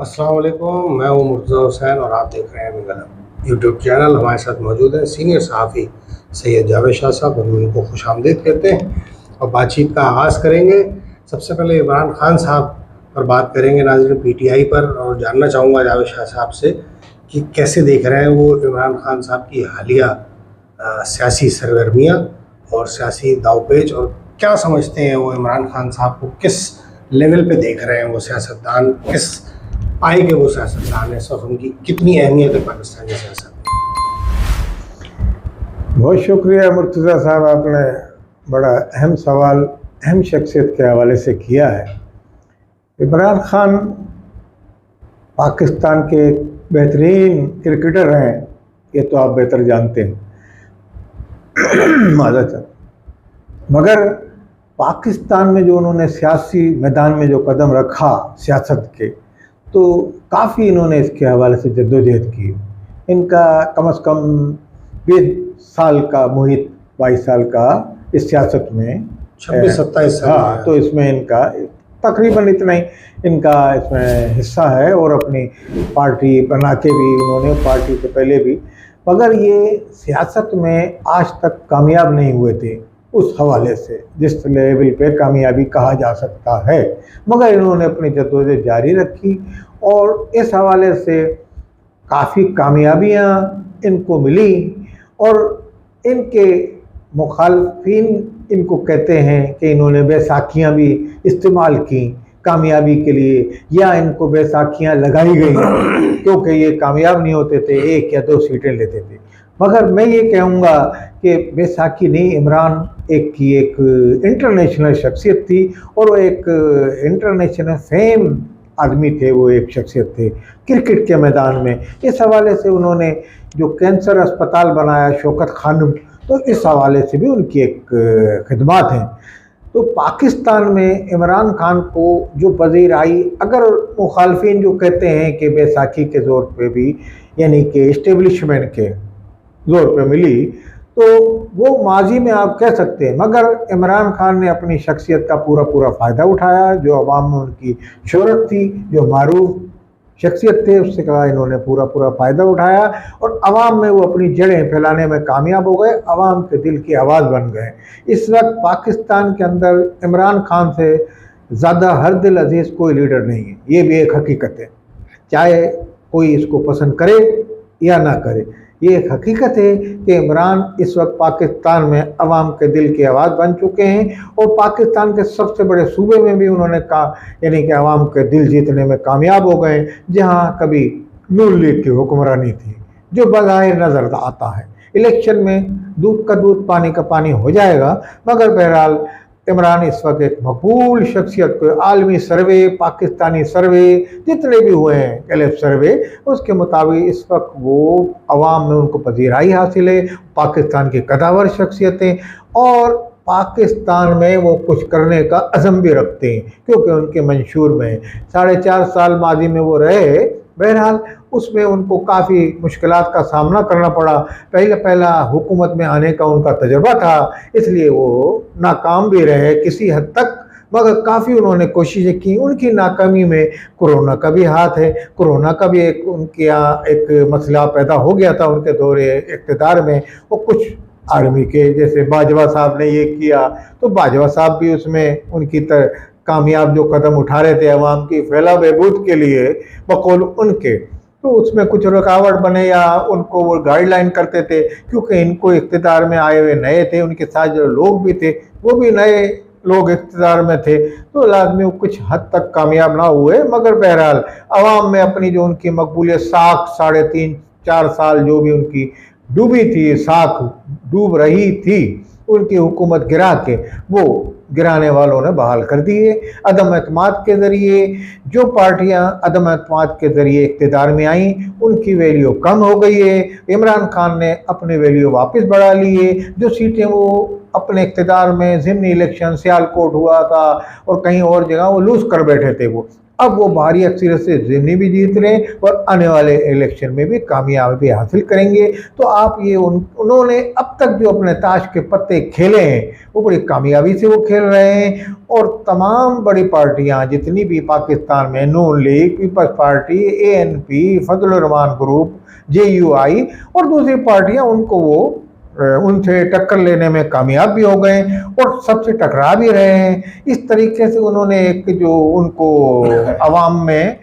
अस्सलाम वालेकुम, मैं हूँ मुर्तज़ा हुसैन और आप देख रहे हैं मिगलम यूट्यूब चैनल। हमारे साथ मौजूद हैं सीनियर सहाफ़ी सैयद जावेद शाह साहब। हम उनको खुशामदीद कहते हैं और बातचीत का आगाज़ करेंगे। सबसे पहले इमरान खान साहब पर बात करेंगे नाज़रीन, पीटीआई पर, और जानना चाहूँगा जावेद शाह साहब से कि कैसे देख रहे हैं वो इमरान खान साहब की हालिया सियासी सरगर्मियाँ और सियासी दावपेच, और क्या समझते हैं वो इमरान खान साहब को किस लेवल पे देख रहे हैं, वो सियासतदान किस आएंगे, वो सियासतदान है, सब उनकी कितनी अहमियत है पाकिस्तानी सियासत में। बहुत शुक्रिया मुर्तज़ा साहब, आपने बड़ा अहम सवाल अहम शख्सियत के हवाले से किया है। इमरान खान पाकिस्तान के बेहतरीन क्रिकेटर हैं, ये तो आप बेहतर जानते हैं। माज़रत, मगर पाकिस्तान में जो उन्होंने सियासी मैदान में जो कदम रखा सियासत के, तो काफ़ी इन्होंने इसके हवाले से जद्दोजहद की। इनका कम से कम 20 साल का मुहित, 22 साल का इस सियासत में, 26-27 साल। हाँ, तो इसमें इनका तकरीबन इतना ही इनका इसमें हिस्सा है, और अपनी पार्टी बना के भी उन्होंने, पार्टी से पहले भी, मगर ये सियासत में आज तक कामयाब नहीं हुए थे उस हवाले से जिस लेवल पे कामयाबी कहा जा सकता है। मगर इन्होंने अपनी जद्दोजहद जारी रखी और इस हवाले से काफ़ी कामयाबियाँ इनको मिली, और इनके मुखालफिन इनको कहते हैं कि इन्होंने बैसाखियाँ भी इस्तेमाल की कामयाबी के लिए, या इनको बैसाखियाँ लगाई गई क्योंकि ये कामयाब नहीं होते थे, 1 या 2 सीटें लेते थे। मगर मैं ये कहूँगा कि बैसाखी नहीं, इमरान एक इंटरनेशनल शख्सियत थी, और वो एक इंटरनेशनल फेम आदमी थे, वो एक शख्सियत थे क्रिकेट के मैदान में। इस हवाले से उन्होंने जो कैंसर अस्पताल बनाया शौकत खानम, तो इस हवाले से भी उनकी एक खिदमत हैं। तो पाकिस्तान में इमरान खान को जो पजीर आई, अगर मुखालफिन जो कहते हैं कि बैसाखी के ज़ोर पे भी, यानी कि इस्टेब्लिशमेंट के ज़ोर पे मिली, तो वो माजी में आप कह सकते हैं, मगर इमरान खान ने अपनी शख्सियत का पूरा फ़ायदा उठाया। जो अवाम में उनकी शोहरत थी, जो मारूफ शख्सियत थे, उससे कहा इन्होंने पूरा फ़ायदा उठाया, और अवाम में वो अपनी जड़ें फैलाने में कामयाब हो गए, अवाम के दिल की आवाज़ बन गए। इस वक्त पाकिस्तान के अंदर इमरान खान से ज़्यादा हर दिल अजीज़ कोई लीडर नहीं है, ये भी एक हकीकत है, चाहे कोई इसको पसंद करे या ना करे। ये एक हकीकत है कि इमरान इस वक्त पाकिस्तान में अवाम के दिल की आवाज़ बन चुके हैं, और पाकिस्तान के सबसे बड़े सूबे में भी उन्होंने कहा, यानी कि अवाम के दिल जीतने में कामयाब हो गए, जहां कभी नून लीग की हुक्मरानी थी, जो बज़ाहिर नज़र आता है इलेक्शन में दूध का दूध पानी का पानी हो जाएगा। मगर बहरहाल इमरान इस वक्त एक मकबूल शख्सियत को, आलमी सर्वे, पाकिस्तानी सर्वे जितने भी हुए हैं, गैलेप सर्वे, उसके मुताबिक इस वक्त वो अवाम में उनको पजीराई हासिल है, पाकिस्तान की कदावर शख्सियतें, और पाकिस्तान में वो कुछ करने का अज़म भी रखते हैं, क्योंकि उनके मंशूर में 4.5 साल माजी में वो रहे। बहरहाल उसमें उनको काफ़ी मुश्किलात का सामना करना पड़ा। पहला हुकूमत में आने का उनका तजुर्बा था, इसलिए वो नाकाम भी रहे किसी हद तक, मगर काफ़ी उन्होंने कोशिशें की। उनकी नाकामी में कोरोना का भी हाथ है। कोरोना का भी एक उनके यहाँ एक मसला पैदा हो गया था उनके दौरे इक़्तिदार में। वो कुछ आर्मी के, जैसे बाजवा साहब ने ये किया, तो बाजवा साहब भी उसमें उनकी कामयाब जो कदम उठा रहे थे अवाम की फैला बहबूद के लिए बकौल उनके, तो उसमें कुछ रुकावट बने या उनको वो गाइडलाइन करते थे, क्योंकि इनको इक़्तिदार में आए हुए नए थे, उनके साथ जो लोग भी थे वो भी नए लोग इक़्तिदार में थे, तो लाजमी वो कुछ हद तक कामयाब ना हुए। मगर बहरहाल अवाम में अपनी जो उनकी मकबूलियत, साख 3.5-4 साल जो भी उनकी डूबी थी, साख डूब रही थी, उनकी हुकूमत गिरा के वो गिराने वालों ने बहाल कर दिए। अदम एतमाद के ज़रिए जो पार्टियां अदम एतमाद के ज़रिए इक़्तिदार में आईं, उनकी वैल्यू कम हो गई है। इमरान खान ने अपनी वैल्यू वापस बढ़ा ली है। जो सीटें वो अपने इक़्तिदार में ज़िमनी इलेक्शन सियालकोट हुआ था और कहीं और जगह वो लूज़ कर बैठे थे, वो अब वो भारी अक्सरियत से ज़िमनी भी जीत रहे हैं और आने वाले इलेक्शन में भी कामयाबी हासिल करेंगे। तो आप ये उन्होंने अब तक जो अपने ताश के पत्ते खेले हैं वो बड़ी कामयाबी से वो खेल रहे हैं। और तमाम बड़ी पार्टियां जितनी भी पाकिस्तान में, Noon League, Peoples Party, ANP, Fazlur Rahman group, JUI और दूसरी पार्टियां, उनसे टक्कर लेने में कामयाब भी हो गए और सबसे टकरा भी रहे हैं। इस तरीके से उन्होंने एक जो उनको अवाम में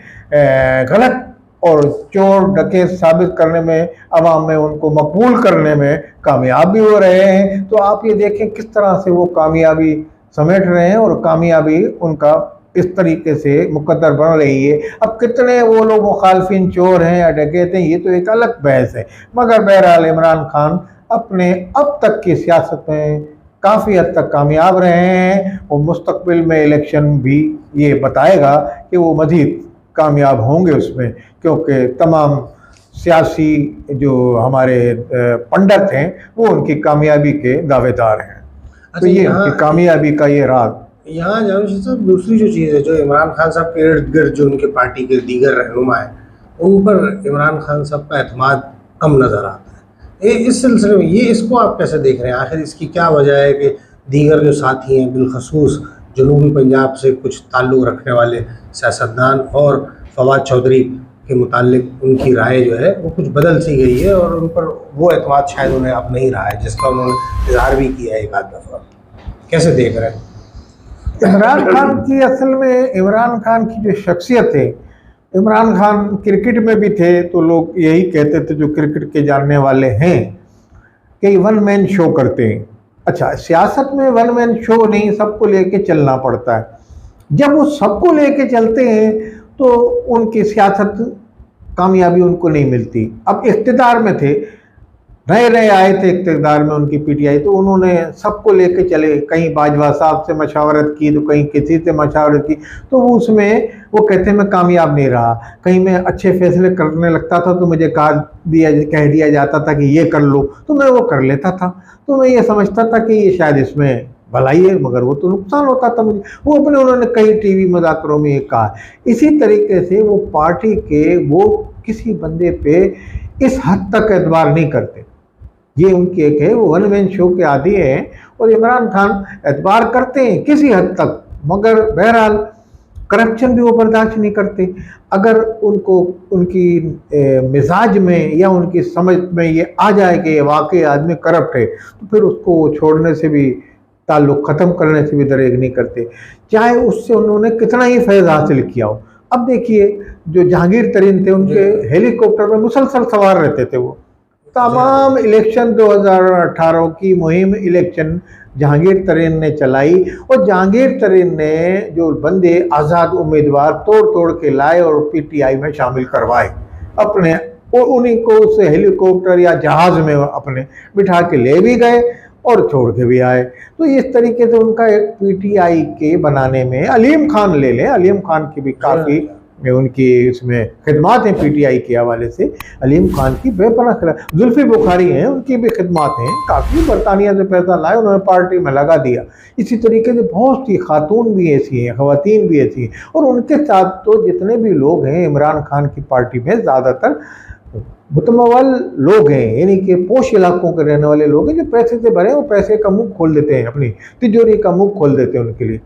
गलत और चोर डकैत साबित करने में, अवाम में उनको मकबूल करने में कामयाब भी हो रहे हैं। तो आप ये देखें किस तरह से वो कामयाबी समेट रहे हैं और कामयाबी उनका इस तरीके से मुकद्दर बन रही है। अब कितने वो लोग मुखालफिन चोर हैं या डकैत हैं ये तो एक अलग बहस है, मगर बहरहाल इमरान खान अपने अब तक की सियासत में काफ़ी हद तक कामयाब रहे हैं और मुस्तकबिल में इलेक्शन भी ये बताएगा कि वो मज़ीद कामयाब होंगे उसमें, क्योंकि तमाम सियासी जो हमारे पंडित हैं वो उनकी कामयाबी के दावेदार हैं। तो ये उनकी कामयाबी का ये राज। यहाँ जावेद साहब, दूसरी जो चीज़ है, जो इमरान खान साहब के इर्द गिर्द जो उनके पार्टी के दीगर रहनुमा हैं, उन पर इमरान खान साहब का एतमाद कम नज़र आता है। इस सिलसिले में इसको आप कैसे देख रहे हैं? आखिर इसकी क्या वजह है कि दीगर जो साथी हैं, बिलखसूस जनूबी पंजाब से कुछ ताल्लुक़ रखने वाले सियासतदान और फवाद चौधरी के मुतालिक उनकी राय जो है वो कुछ बदल सी गई है और उन पर वो एतमाद शायद उन्हें अब नहीं रहा है जिसका उन्होंने इजहार भी किया है एक आध दफ़ा। कैसे देख रहे हैं? इमरान खान की असल में, इमरान खान की जो शख्सियत है, इमरान खान क्रिकेट में भी थे तो लोग यही कहते थे जो क्रिकेट के जानने वाले हैं कि वन मैन शो करते हैं। अच्छा, सियासत में वन मैन शो नहीं, सबको लेके चलना पड़ता है। जब वो सबको लेके चलते हैं तो उनकी सियासत कामयाबी उनको नहीं मिलती। अब इख्तिदार में थे, नए नए आए थे इख्तिदार में उनकी PTI, तो उन्होंने सबको लेके चले, कहीं बाजवा साहब से मशावरत की तो कहीं किसी से मशावरत की, तो वो उसमें वो कहते हैं मैं कामयाब नहीं रहा। कहीं मैं अच्छे फैसले करने लगता था तो मुझे कह दिया जाता था कि ये कर लो, तो मैं वो कर लेता था। तो मैं ये समझता था कि ये शायद इसमें भलाई है, मगर वो तो नुकसान होता था मुझे। वो उन्होंने कई TV मुज़ाकरों में ये कहा। इसी तरीके से वो पार्टी के वो किसी बंदे पे इस हद तक एतबार नहीं करते। ये उनकी एक है, वो वन मैन शो के आदी हैं और इमरान खान एतबार करते हैं किसी हद तक, मगर बहरहाल करप्शन भी वो बर्दाश्त नहीं करते। अगर उनको उनकी मिजाज में या उनकी समझ में ये आ जाए कि ये वाकई आदमी करप्ट है तो फिर उसको छोड़ने से भी, ताल्लुक़ ख़त्म करने से भी दरेग नहीं करते, चाहे उससे उन्होंने कितना ही फैज़ हासिल किया हो। अब देखिए जो जहांगीर तरीन थे, उनके हेलीकॉप्टर में मुसलसल सवार रहते थे वो। तमाम इलेक्शन 2018 की मुहिम इलेक्शन जहांगीर तरीन ने चलाई और जहांगीर तरीन ने जो बंदे आज़ाद उम्मीदवार तोड़ तोड़ के लाए और PTI में शामिल करवाए अपने, और उन्हीं को उस हेलीकॉप्टर या जहाज़ में अपने बिठा के ले भी गए और छोड़ के भी आए। तो इस तरीके से उनका एक PTI के बनाने में, अलीम खान ले लें, अलीम खान की भी काफ़ी उनकी इसमें खिदमात हैं PTI के हवाले से। अलीम खान की बेपनाह खिलाफ, जुल्फी बुखारी हैं, उनकी भी खिदमात हैं, काफ़ी बरतानिया से पैसा लाए उन्होंने पार्टी में लगा दिया। इसी तरीके से बहुत सी खातून भी ऐसी हैं, ख़वातीन भी ऐसी हैं, और उनके साथ तो जितने भी लोग हैं इमरान खान की पार्टी में ज़्यादातर मुतमवल लोग हैं, यानी कि पोश इलाकों के रहने वाले लोग हैं जो पैसे से भरे, वो पैसे का मुँह खोल देते हैं, अपनी तिजोरी का मुँह खोल देते हैं उनके लिए।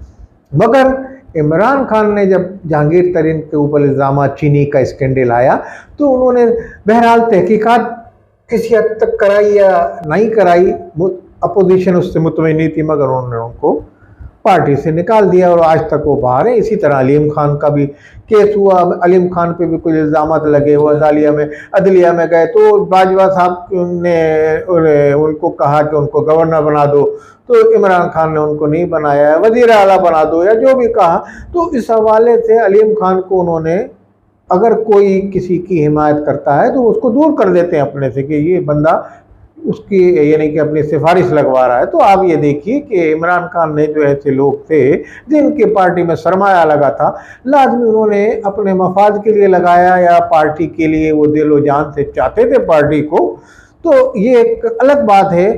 मगर इमरान खान ने जब जहांगीर तरीन के ऊपर इल्ज़ाम चीनी का स्कैंडल आया तो उन्होंने बहरहाल तहकीकात किसी हद तक कराई या नहीं कराई, अपोजिशन उससे मुतमईन नहीं थी, मगर उन्होंने उनको पार्टी से निकाल दिया और आज तक वो बाहर है। इसी तरह अलीम खान का भी केस हुआ, अलीम खान पे भी कुछ इल्ज़ाम लगे, वो अदलिया में गए तो बाजवा साहब ने उनको कहा कि उनको गवर्नर बना दो, तो इमरान खान ने उनको नहीं बनाया, वज़ीर आला बना दो या जो भी कहा। तो इस हवाले से अलीम खान को उन्होंने, अगर कोई किसी की हिमायत करता है तो उसको दूर कर देते हैं अपने से कि ये बंदा उसकी यानी कि अपनी सिफारिश लगवा रहा है। तो आप ये देखिए कि इमरान खान ने जो ऐसे लोग थे जिनकी पार्टी में सरमाया लगा था, लाजमी उन्होंने अपने मफाद के लिए लगाया या पार्टी के लिए वो दिलो जान से चाहते थे पार्टी को, तो ये एक अलग बात है,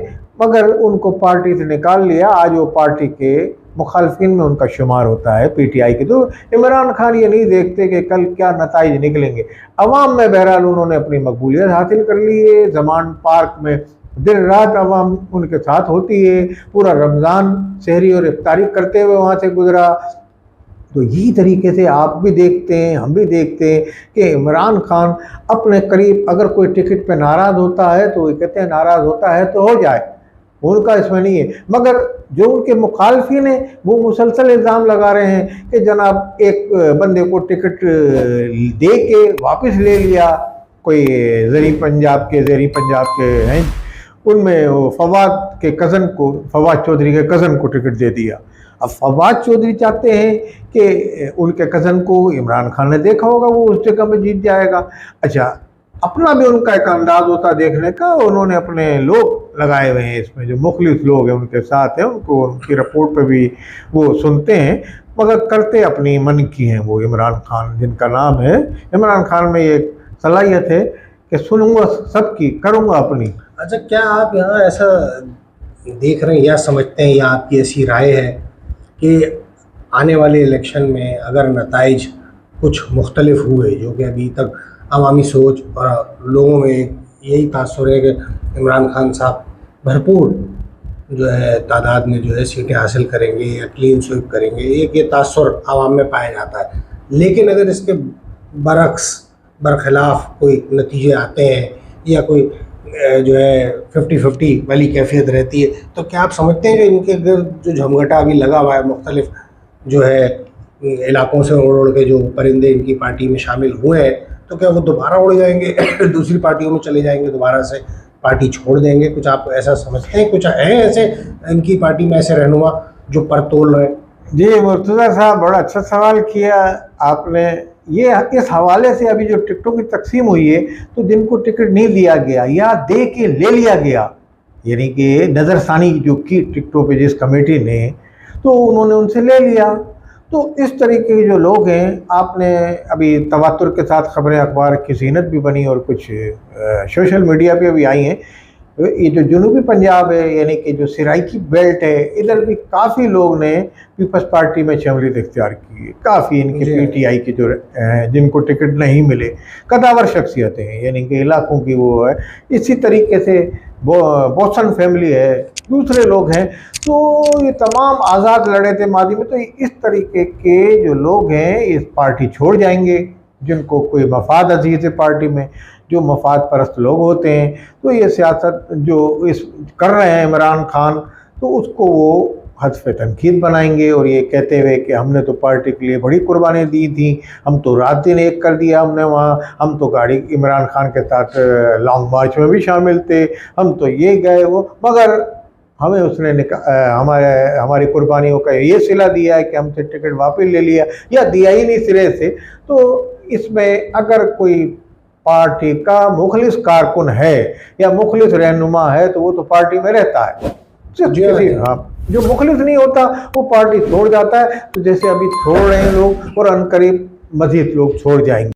मगर उनको पार्टी से निकाल लिया। आज वो पार्टी के मुखालफिन में उनका शुमार होता है पीटीआई के। तो इमरान खान ये नहीं देखते कि कल क्या नताइज निकलेंगे। अवाम में बहरहाल उन्होंने अपनी मकबूलियत हासिल कर ली है। जमान पार्क में दिन रात अवाम उनके साथ होती है, पूरा रमज़ान सहरी और इफ्तारी करते हुए वहाँ से गुजरा। तो यही तरीके से आप भी देखते हैं, हम भी देखते हैं कि इमरान खान अपने करीब अगर कोई टिकट पे नाराज़ होता है तो ये कहते हैं नाराज़ होता है तो हो जाए, उनका इसमें नहीं है। मगर जो उनके मुखालफिन हैं वो मुसलसल इल्ज़ाम लगा रहे हैं कि जनाब एक बंदे को टिकट दे के वापस ले लिया, कोई ज़ेरी पंजाब के हैं, उनमें वो फवाद के कज़न को, फवाद चौधरी के कज़न को टिकट दे दिया। अब फवाद चौधरी चाहते हैं कि उनके कज़न को इमरान खान ने देखा होगा वो उस जगह में जीत जाएगा। अच्छा, अपना भी उनका एक अंदाज होता देखने का, उन्होंने अपने लोग लगाए हुए हैं इसमें, जो मुखलिस लोग हैं उनके साथ हैं, उनको उनकी रिपोर्ट पे भी वो सुनते हैं, मगर करते अपनी मन की हैं वो इमरान खान, जिनका नाम है इमरान खान में ये सलाहियत है कि सुनूंगा सबकी, करूँगा अपनी। अच्छा, क्या आप यहाँ ऐसा देख रहे हैं या समझते हैं या आपकी ऐसी राय है कि आने वाले इलेक्शन में अगर नताइज कुछ मुख्तलिफ हुए, जो कि अभी तक अवामी सोच और लोगों में यही तासुर है कि इमरान खान साहब भरपूर जो है तादाद में जो है सीटें हासिल करेंगे या क्लीन स्वीप करेंगे, एक ये तासुर आवाम में पाया जाता है। लेकिन अगर इसके बरखिलाफ़ कोई नतीजे आते हैं या कोई जो है 50-50 वाली कैफियत रहती है, तो क्या आप समझते हैं कि इनके अगर जो झमघटा अभी लगा हुआ है, मुख्तलिफ जो है इलाकों से उड़ के जो परिंदे इनकी पार्टी में शामिल हुए हैं, तो क्या वो दोबारा उड़ जाएंगे दूसरी पार्टियों में चले जाएंगे, दोबारा से पार्टी छोड़ देंगे? कुछ आप ऐसा समझते हैं? कुछ हैं ऐसे इनकी पार्टी में ऐसे रहनुमा जो पर तोल रहे हैं? जी मुर्तज़ा साहब, बड़ा अच्छा सवाल किया आपने। ये इस हवाले से अभी जो टिकटों की तकसीम हुई है, तो जिनको टिकट नहीं दिया गया या दे के ले लिया गया, यानी कि नज़रसानी जो की टिकटों पे जिस कमेटी ने, तो उन्होंने उनसे ले लिया। तो इस तरीके के जो लोग हैं, आपने अभी तवातुर के साथ खबरें अखबार की ज़ीनत भी बनी और कुछ सोशल मीडिया पे भी आई हैं। ये जो जनूबी पंजाब है, यानी कि जो सिराइकी बेल्ट है, इधर भी काफ़ी लोग ने पीपल्स पार्टी में शमूलियत इख्तियार की है। काफ़ी इनके पीटीआई के जो जिनको टिकट नहीं मिले, कदावर शख्सियतें हैं, यानी कि इलाकों की वो है। इसी तरीके से बोसन फैमिली है, दूसरे लोग हैं। तो ये तमाम आज़ाद लड़े थे मादी में। तो इस तरीके के जो लोग हैं इस पार्टी छोड़ जाएंगे, जिनको कोई मफाद अजीज़ है पार्टी में, जो मफाद परस्त लोग होते हैं। तो ये सियासत जो इस कर रहे हैं इमरान खान, तो उसको वो हज़फ तनकीद बनाएंगे और ये कहते हुए कि हमने तो पार्टी के लिए बड़ी कुर्बानी दी थी, हम तो रात दिन एक कर दिया हमने वहाँ, हम तो गाड़ी इमरान खान के साथ लॉन्ग मार्च में भी शामिल थे, हम तो ये गए वो, मगर हमें उसने हमारी कुर्बानियों का ये सिला दिया है कि हमसे टिकट वापस ले लिया या दिया ही नहीं सिरे से। तो इसमें अगर कोई पार्टी का मुखलिस कारकुन है या मुखलिस रहनुमा है तो वो तो पार्टी में रहता है। जो मुखलिस नहीं होता वो पार्टी छोड़ जाता है। तो जैसे अभी छोड़ रहे हैं लोग और अनकरीब मज़ीद लोग छोड़ जाएंगे।